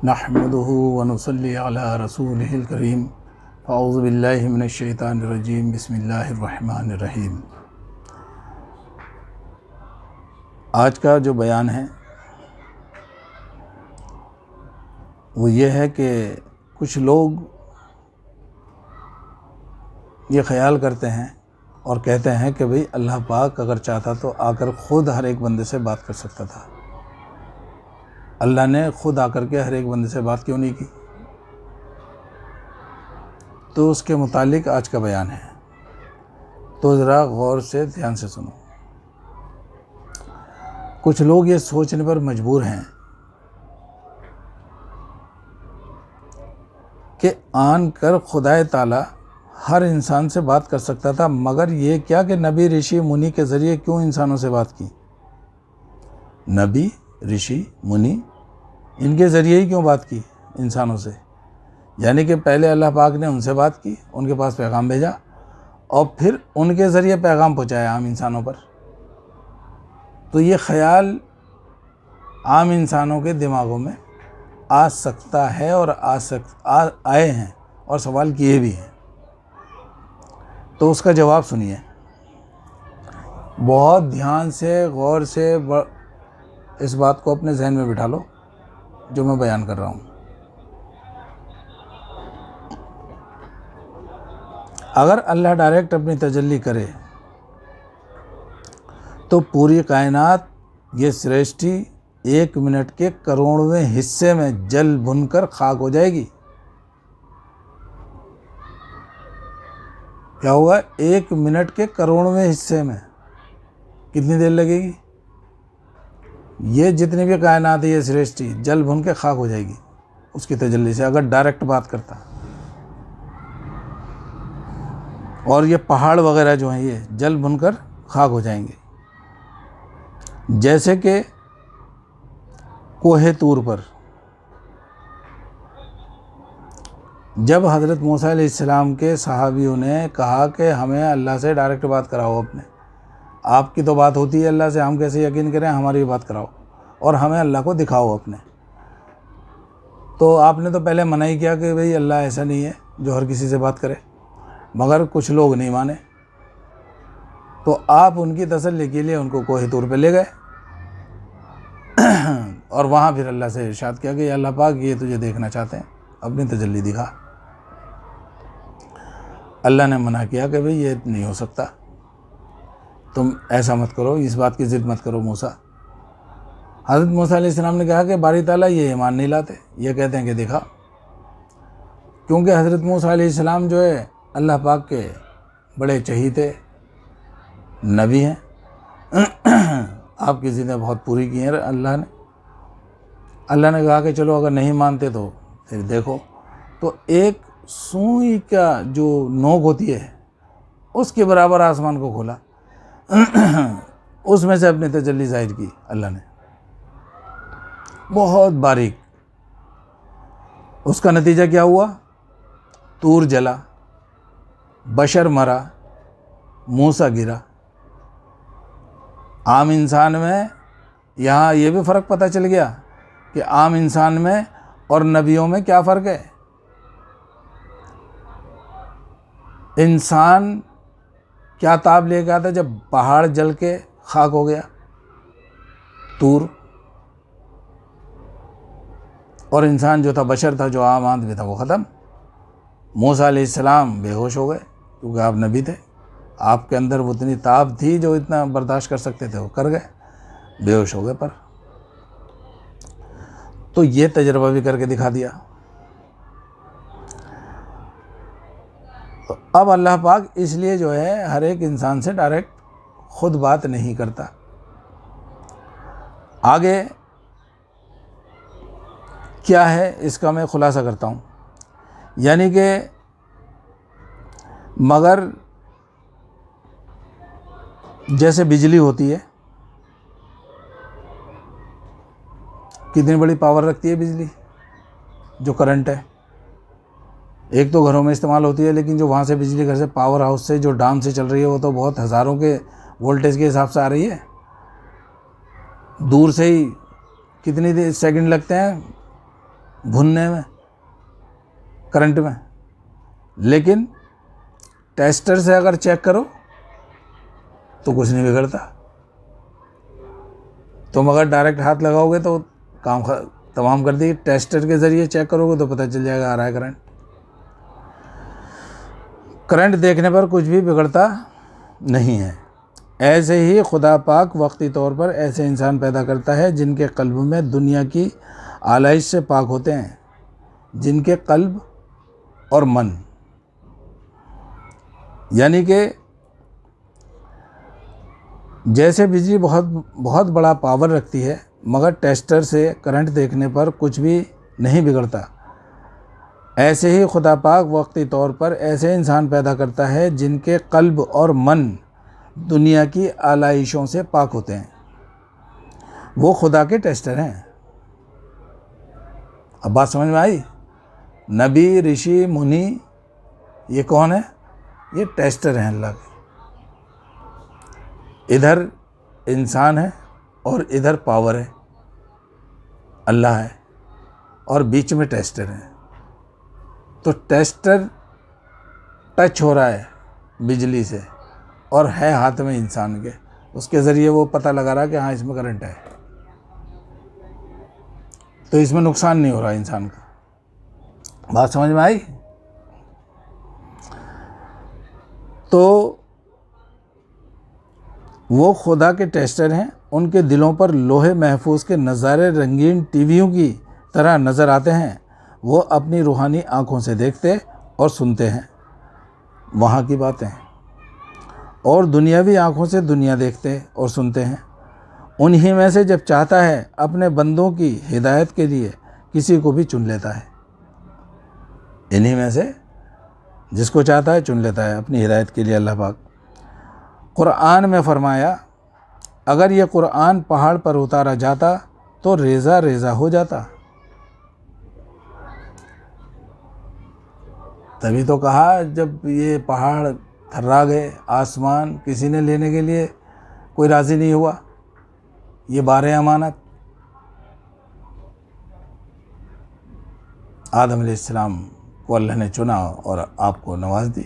نحمده ونصلی علی رسولہ الکریم اعوذ باللہ من الشیطان الرجیم بسم اللہ الرحمن الرحیم۔ آج کا جو بیان ہے وہ یہ ہے کہ کچھ لوگ یہ خیال کرتے ہیں اور کہتے ہیں کہ بھئی اللہ پاک اگر چاہتا تو آ کر خود ہر ایک بندے سے بات کر سکتا تھا، اللہ نے خود آ کر کے ہر ایک بندے سے بات کیوں نہیں کی؟ تو اس کے متعلق آج کا بیان ہے، تو ذرا غور سے دھیان سے سنو۔ کچھ لوگ یہ سوچنے پر مجبور ہیں کہ آن کر خدائے تعالیٰ ہر انسان سے بات کر سکتا تھا، مگر یہ کیا کہ نبی رشی منی کے ذریعے کیوں انسانوں سے بات کی؟ نبی رشی منی ان کے ذریعے ہی کیوں بات کی انسانوں سے؟ یعنی کہ پہلے اللہ پاک نے ان سے بات کی، ان کے پاس پیغام بھیجا اور پھر ان کے ذریعے پیغام پہنچایا عام انسانوں پر۔ تو یہ خیال عام انسانوں کے دماغوں میں آ سکتا ہے اور آئے ہیں اور سوال کیے بھی ہیں۔ تو اس کا جواب سنیے، بہت دھیان سے غور سے اس بات کو اپنے ذہن میں بٹھا لو جو میں بیان کر رہا ہوں۔ اگر اللہ ڈائریکٹ اپنی تجلی کرے تو پوری کائنات یہ سرشٹی 1 منٹ کے کروڑویں حصے میں جل بھن کر خاک ہو جائے گی۔ کیا ہوگا؟ 1 منٹ کے کروڑویں حصے میں کتنی دیر لگے گی؟ یہ جتنی بھی کائنات ہے یہ سرشٹی جل بھن کے خاک ہو جائے گی اس کی تجلی سے، اگر ڈائریکٹ بات کرتا۔ اور یہ پہاڑ وغیرہ جو ہیں یہ جل بھن کر خاک ہو جائیں گے، جیسے کہ کوہ طور پر جب حضرت موسیٰ علیہ السلام کے صحابیوں نے کہا کہ ہمیں اللہ سے ڈائریکٹ بات کراؤ، اپنے آپ کی تو بات ہوتی ہے اللہ سے، ہم کیسے یقین کریں، ہماری بات کراؤ اور ہمیں اللہ کو دکھاؤ اپنے۔ تو آپ نے تو پہلے منع ہی کیا کہ بھئی اللہ ایسا نہیں ہے جو ہر کسی سے بات کرے، مگر کچھ لوگ نہیں مانے، تو آپ ان کی تسلی کے لیے ان کو کوہ طور پہ لے گئے اور وہاں پھر اللہ سے ارشاد کیا کہ اللہ پاک یہ تجھے دیکھنا چاہتے ہیں، اپنی تجلی دکھا۔ اللہ نے منع کیا کہ بھئی یہ نہیں ہو سکتا، تم ایسا مت کرو، اس بات کی ضد مت کرو موسیٰ۔ حضرت موسیٰ علیہ السلام نے کہا کہ باری تعالیٰ یہ ایمان نہیں لاتے، یہ کہتے ہیں کہ دکھا، کیونکہ حضرت موسیٰ علیہ السلام جو ہے اللہ پاک کے بڑے چہیتے نبی ہیں، آپ کی ضدیں بہت پوری کی ہیں اللہ نے کہا کہ چلو اگر نہیں مانتے تو پھر دیکھو، تو ایک سوئی کا جو نوک ہوتی ہے اس کے برابر آسمان کو کھولا، اس میں سے اپنی تجلی ظاہر کی اللہ نے، بہت باریک۔ اس کا نتیجہ کیا ہوا؟ طور جلا، بشر مرا، موسیٰ گرا۔ عام انسان میں یہاں یہ بھی فرق پتہ چل گیا کہ عام انسان میں اور نبیوں میں کیا فرق ہے۔ انسان کیا تاب لے کے آتا جب پہاڑ جل کے خاک ہو گیا، طور، اور انسان جو تھا بشر تھا، جو عام آدمی تھا، وہ ختم۔ موسیٰ علیہ السلام بے ہوش ہو گئے کیونکہ آپ نبی تھے، آپ کے اندر وہ اتنی تاب تھی جو اتنا برداشت کر سکتے تھے، وہ کر گئے، بے ہوش ہو گئے۔ پر تو یہ تجربہ بھی کر کے دکھا دیا۔ تو اب اللہ پاک اس لیے جو ہے ہر ایک انسان سے ڈائریکٹ خود بات نہیں کرتا۔ آگے کیا ہے اس کا میں خلاصہ کرتا ہوں، یعنی کہ مگر جیسے بجلی ہوتی ہے، کتنی بڑی پاور رکھتی ہے بجلی، جو کرنٹ ہے، ایک تو گھروں میں استعمال ہوتی ہے، لیکن جو وہاں سے بجلی گھر سے پاور ہاؤس سے جو ڈام سے چل رہی ہے وہ تو بہت ہزاروں کے وولٹیج کے حساب سے آ رہی ہے، دور سے ہی کتنی سیکنڈ لگتے ہیں بھننے میں، کرنٹ میں، لیکن ٹیسٹر سے اگر چیک کرو تو کچھ نہیں بگڑتا. تم اگر ڈائریکٹ ہاتھ لگاؤ گے تو کام تمام کر دی. ٹیسٹر کے ذریعے چیک کرو گے تو پتہ چل جائے گا آ رہا ہے کرنٹ. کرنٹ دیکھنے پر کچھ بھی بگڑتا نہیں ہے. ایسے ہی خدا پاک وقتی طور پر ایسے انسان پیدا کرتا ہے جن کے قلب میں دنیا کی آلائش سے پاک ہوتے ہیں، جن کے قلب اور من، یعنی کہ جیسے بجلی بہت بڑا پاور رکھتی ہے مگر ٹیسٹر سے کرنٹ دیکھنے پر کچھ بھی نہیں بگڑتا، ایسے ہی خدا پاک وقتی طور پر ایسے انسان پیدا کرتا ہے جن کے قلب اور من دنیا کی آلائشوں سے پاک ہوتے ہیں. وہ خدا کے ٹیسٹر ہیں. اب بات سمجھ میں آئی؟ نبی، رشی، منی، یہ کون ہے؟ یہ ٹیسٹر ہیں اللہ کے. ادھر انسان ہے اور ادھر پاور ہے، اللہ ہے، اور بیچ میں ٹیسٹر ہے. تو ٹیسٹر ٹچ ہو رہا ہے بجلی سے اور ہے ہاتھ میں انسان کے، اس کے ذریعے وہ پتہ لگا رہا کہ ہاں اس میں کرنٹ ہے، تو اس میں نقصان نہیں ہو رہا انسان کا. بات سمجھ میں آئی؟ تو وہ خدا کے ٹیسٹر ہیں. ان کے دلوں پر لوہے محفوظ کے نظارے رنگین ٹی ویوں کی طرح نظر آتے ہیں. وہ اپنی روحانی آنکھوں سے دیکھتے اور سنتے ہیں وہاں کی باتیں، اور دنیاوی آنکھوں سے دنیا دیکھتے اور سنتے ہیں. انہی میں سے جب چاہتا ہے اپنے بندوں کی ہدایت کے لیے کسی کو بھی چن لیتا ہے. انہی میں سے جس کو چاہتا ہے چن لیتا ہے اپنی ہدایت کے لیے اللہ پاک. قرآن میں فرمایا اگر یہ قرآن پہاڑ پر اتارا جاتا تو ریزہ ریزہ ہو جاتا. تبھی تو کہا جب یہ پہاڑ تھرا گئے، آسمان کسی نے لینے کے لیے کوئی راضی نہیں ہوا. یہ بار امانت آدم علیہ السلام کو اللہ نے چنا اور آپ کو نواز دی،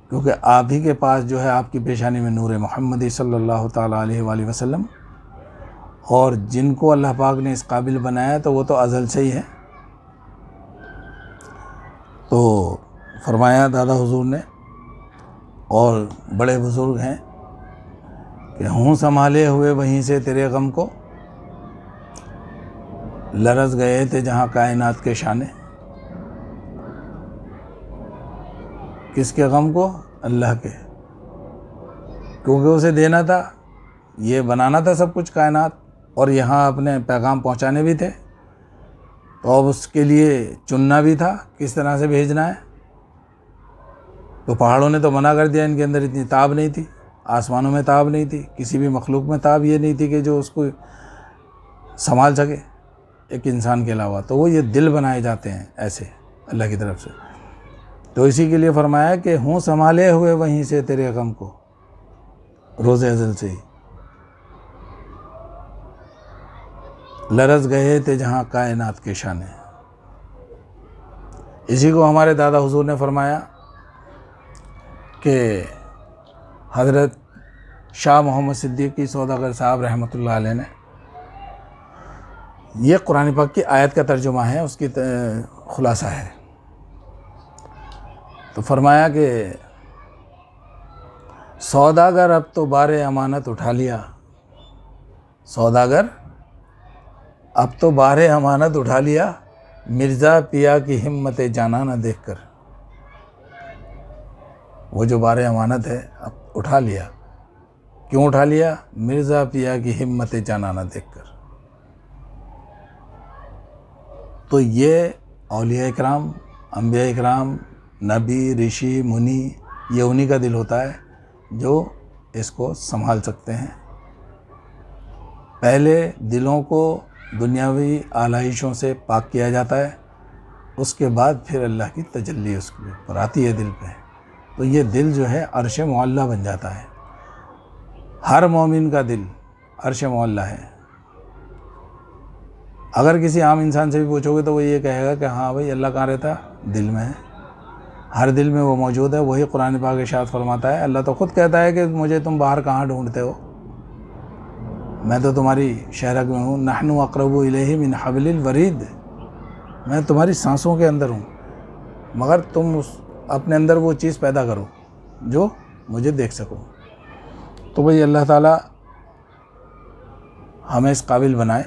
کیونکہ آپ ہی کے پاس جو ہے آپ کی پیشانی میں نور محمدی صلی اللہ تعالیٰ علیہ وآلہ وسلم، اور جن کو اللہ پاک نے اس قابل بنایا تو وہ تو ازل سے ہی ہے. تو فرمایا دادا حضور نے اور بڑے بزرگ ہیں کہ ہوں سنبھالے ہوئے وہیں سے تیرے غم کو، لرز گئے تھے جہاں کائنات کے شانے. کس کے غم کو؟ اللہ کے، کیونکہ اسے دینا تھا، یہ بنانا تھا سب کچھ کائنات، اور یہاں اپنے پیغام پہنچانے بھی تھے. تو اب اس کے لیے چننا بھی تھا کس طرح سے بھیجنا ہے. تو پہاڑوں نے تو منع کر دیا، ان کے اندر اتنی تاب نہیں تھی، آسمانوں میں تاب نہیں تھی، کسی بھی مخلوق میں تاب یہ نہیں تھی کہ جو اس کو سنبھال سکے ایک انسان کے علاوہ. تو وہ یہ دل بنائے جاتے ہیں ایسے اللہ کی طرف سے. تو اسی کے لیے فرمایا کہ ہوں سنبھالے ہوئے وہیں سے تیرے غم کو، روز ازل سے ہی لرز گئے تھے جہاں کائنات کے شانے. اسی کو ہمارے دادا حضور نے فرمایا کہ حضرت شاہ محمد صدیقی سوداگر صاحب رحمۃ اللہ علیہ نے، یہ قرآن پاک کی آیت کا ترجمہ ہے، اس کی خلاصہ ہے. تو فرمایا کہ سوداگر اب تو بار امانت اٹھا لیا، سوداگر اب تو بار امانت اٹھا لیا، مرزا پیا کی ہمت جانا نہ دیکھ کر. وہ جو بار امانت ہے اب اٹھا لیا. کیوں اٹھا لیا؟ مرزا پیا کی ہمت جانا نہ دیکھ کر. تو یہ اولیاء اکرام، انبیاء اکرام، نبی، رشی، منی، یہ انہی کا دل ہوتا ہے جو اس کو سنبھال سکتے ہیں. پہلے دلوں کو دنیاوی آلائشوں سے پاک کیا جاتا ہے، اس کے بعد پھر اللہ کی تجلی اس کے اوپر آتی ہے دل پہ. تو یہ دل جو ہے عرش معلیٰ بن جاتا ہے. ہر مومن کا دل عرش معلیٰ ہے. اگر کسی عام انسان سے بھی پوچھو گے تو وہ یہ کہے گا کہ ہاں بھائی اللہ کہاں رہتا ہے؟ دل میں ہے، ہر دل میں وہ موجود ہے۔ وہی قرآن پاک ارشاد فرماتا ہے، اللہ تو خود کہتا ہے کہ مجھے تم باہر کہاں ڈھونڈتے ہو، میں تو تمہاری شہرک میں ہوں، نحن اقرب الیہ من حبل الورید، میں تمہاری سانسوں کے اندر ہوں، مگر تم اپنے اندر وہ چیز پیدا کرو جو مجھے دیکھ سکو۔ تو بھئی اللہ تعالیٰ ہمیں اس قابل بنائے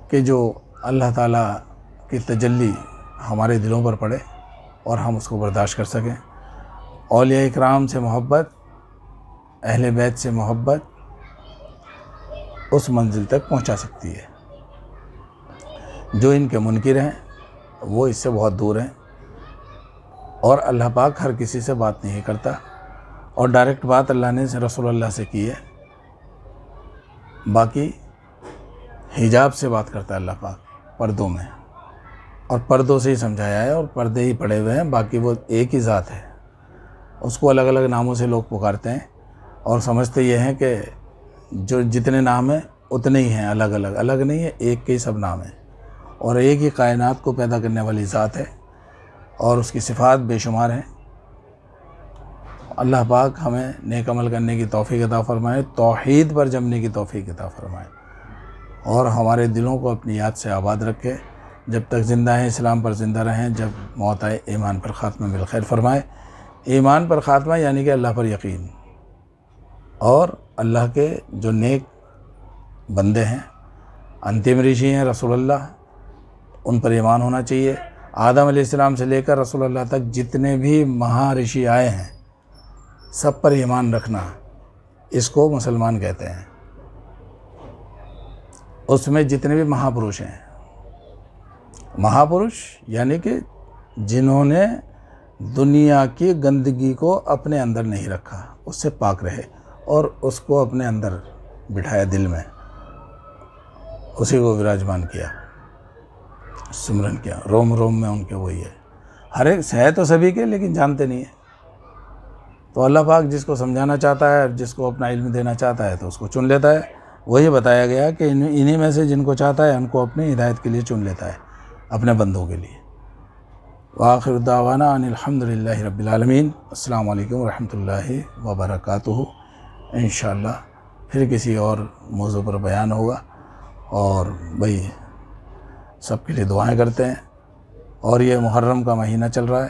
کہ جو اللہ تعالیٰ کی تجلی ہمارے دلوں پر پڑے اور ہم اس کو برداشت کر سکیں۔ اولیاء اکرام سے محبت، اہل بیت سے محبت اس منزل تک پہنچا سکتی ہے۔ جو ان کے منکر ہیں وہ اس سے بہت دور ہیں، اور اللہ پاک ہر کسی سے بات نہیں کرتا، اور ڈائریکٹ بات اللہ نے رسول اللہ سے کی ہے، باقی حجاب سے بات کرتا ہے اللہ پاک پردوں میں، اور پردوں سے ہی سمجھایا ہے، اور پردے ہی پڑے ہوئے ہیں، باقی وہ ایک ہی ذات ہے۔ اس کو الگ الگ ناموں سے لوگ پکارتے ہیں اور سمجھتے یہ ہیں کہ جو جتنے نام ہیں اتنے ہی ہیں، الگ الگ، الگ نہیں ہے، ایک کے ہی سب نام ہیں، اور ایک ہی کائنات کو پیدا کرنے والی ذات ہے، اور اس کی صفات بے شمار ہیں۔ اللہ پاک ہمیں نیک عمل کرنے کی توفیق عطا فرمائے، توحید پر جمنے کی توفیق عطا فرمائے، اور ہمارے دلوں کو اپنی یاد سے آباد رکھے، جب تک زندہ ہیں اسلام پر زندہ رہیں، جب موت آئے ایمان پر خاتمہ بالخیر فرمائے۔ ایمان پر خاتمہ یعنی کہ اللہ پر یقین، اور اللہ کے جو نیک بندے ہیں، انتم رشی ہیں رسول اللہ، ان پر ایمان ہونا چاہیے۔ آدم علیہ السلام سے لے کر رسول اللہ تک جتنے بھی مہا رشی آئے ہیں سب پر ایمان رکھنا، اس کو مسلمان کہتے ہیں۔ اس میں جتنے بھی مہاپروش ہیں، مہاپروش یعنی کہ جنہوں نے دنیا کی گندگی کو اپنے اندر نہیں رکھا، اس سے پاک رہے اور اس کو اپنے اندر بٹھایا دل میں، اسی کو وراجمان کیا، سمرن کیا، روم روم میں ان کے وہی ہے۔ ہر ایک ہے تو سبھی کے، لیکن جانتے نہیں ہیں۔ تو اللہ پاک جس کو سمجھانا چاہتا ہے، جس کو اپنا علم دینا چاہتا ہے تو اس کو چن لیتا ہے۔ وہی بتایا گیا کہ انہی میں سے جن کو چاہتا ہے ان کو اپنی ہدایت کے لیے چن لیتا ہے، اپنے بندوں کے لیے۔ وآخر دعوانا ان الحمد للہ رب العالمین۔ السلام علیکم ورحمۃ اللہ وبرکاتہ۔ انشاءاللہ پھر کسی اور موضوع پر بیان ہوگا، اور بھئی سب کے لیے دعائیں کرتے ہیں۔ اور یہ محرم کا مہینہ چل رہا ہے،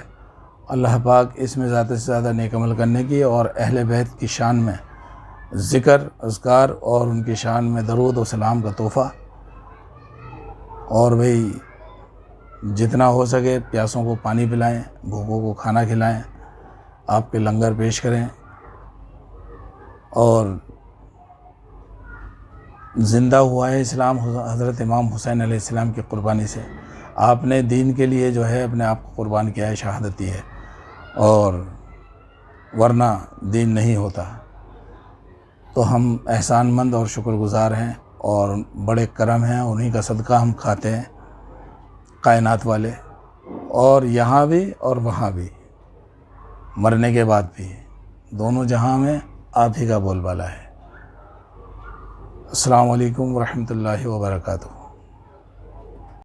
اللہ پاک اس میں زیادہ سے زیادہ نیک عمل کرنے کی اور اہل بیت کی شان میں ذکر، اذکار اور ان کی شان میں درود و سلام کا تحفہ، اور بھئی جتنا ہو سکے پیاسوں کو پانی پلائیں، بھوکوں کو کھانا کھلائیں، آپ کے لنگر پیش کریں، اور زندہ ہوا ہے اسلام حضرت امام حسین علیہ السلام کی قربانی سے۔ آپ نے دین کے لیے جو ہے اپنے آپ کو قربان کیا ہے، شہادت دی ہے، اور ورنہ دین نہیں ہوتا۔ تو ہم احسان مند اور شکر گزار ہیں، اور بڑے کرم ہیں، انہی کا صدقہ ہم کھاتے ہیں، کائنات والے، اور یہاں بھی اور وہاں بھی، مرنے کے بعد بھی، دونوں جہاں میں آپ ہی کا بول بالا ہے۔ السلام علیکم ورحمۃ اللہ وبرکاتہ۔